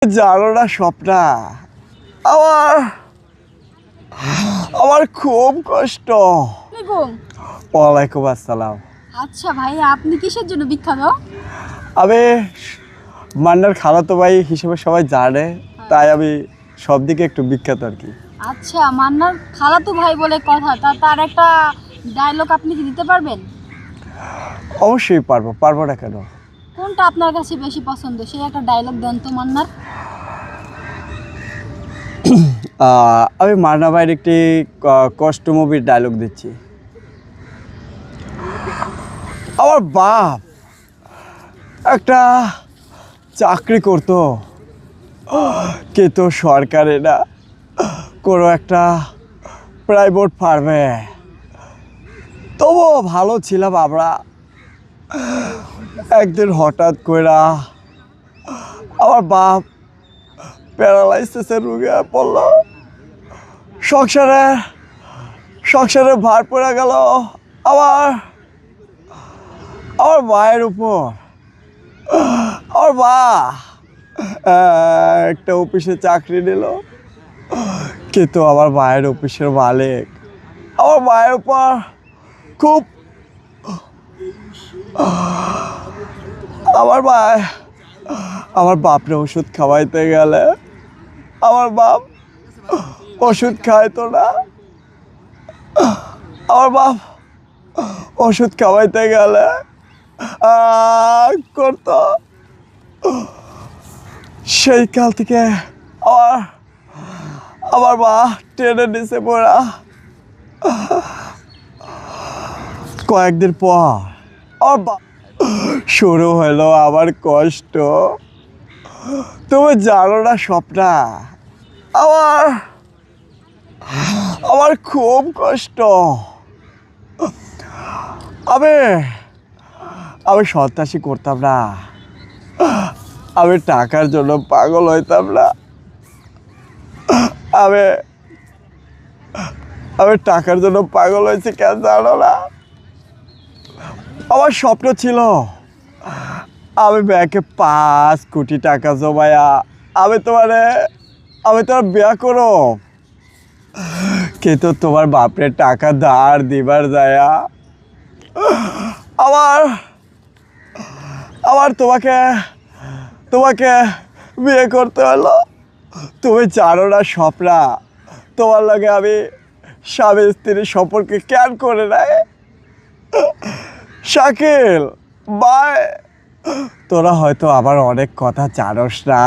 জানো না স্বপ্না, আমার আমার খুব কষ্ট। ওয়ালাইকুম আসসালাম। আচ্ছা ভাই, আপনি কিসের জন্য বিখ্যাত? আমি মান্নার খালাতো ভাই হিসেবে সবাই জানে, তাই আমি সব দিকে একটু বিখ্যাত আর কি। আচ্ছা, মান্নার খালাতো ভাই বলে কথা, তার একটা ডায়লগ আপনি কি দিতে পারবেন? অবশ্যই পারবো, পারবো না কেন? কোনটা আপনার কাছে বেশি পছন্দ, সেই একটা ডায়লগ দেন তো মান্নার। আমি মান্না ভাইয়ের একটি কষ্ট মুভির ডায়লগ দিচ্ছি। আমার বাপ একটা চাকরি করতো, কিন্তু সরকারে না, কোনো একটা প্রাইভেট ফার্মে। তবুও ভালো ছিলাম আমরা। একদিন হঠাৎ কইরা আমার বাপ প্যারালাইসিসের রোগে পড়ল। সংসারে ভার পড়ে গেল আমার আমার মায়ের উপর। আমার মা একটা অফিসে চাকরি নিল, কিন্তু আমার মায়ের অফিসের মালিক আমার মায়ের উপর খুব আমার বাপরে ওষুধ খাওয়াইতে গেলে আমার বাপ ওষুধ খাইতো না। আমার বাপ ওষুধ খাওয়াইতে গেলে করতো। সেই কাল থেকে আমার আমার মা ট্রেনে নিচে পড়া। কয়েকদিন পর আমার বাপ শুরু হলো আমার কষ্ট। তুমি জানো না স্বপ্না, আমার আমার খুব কষ্ট। আমি আমি সন্ত্রাসী করতাম না, আমি টাকার জন্য পাগল হইতাম না। আমি আমি টাকার জন্য পাগল হয়েছি কেন জানো না? আমার স্বপ্ন ছিল আমি ব্যাংকে 5 কোটি টাকা জমায়া আমি তোমার বিয়া করো, কিন্তু তোমার বাপরে টাকা ধার দিবার যায়া আমার আমার তোমাকে তোমাকে বিয়ে করতে হলো। তুমি জানো না স্বপ্না, তোমার লগে আমি স্বামী স্ত্রীর সম্পর্কে কেন করে নাই। শাকিল ভাই, তোরা হয়তো আমার অনেক কথা জানোস না।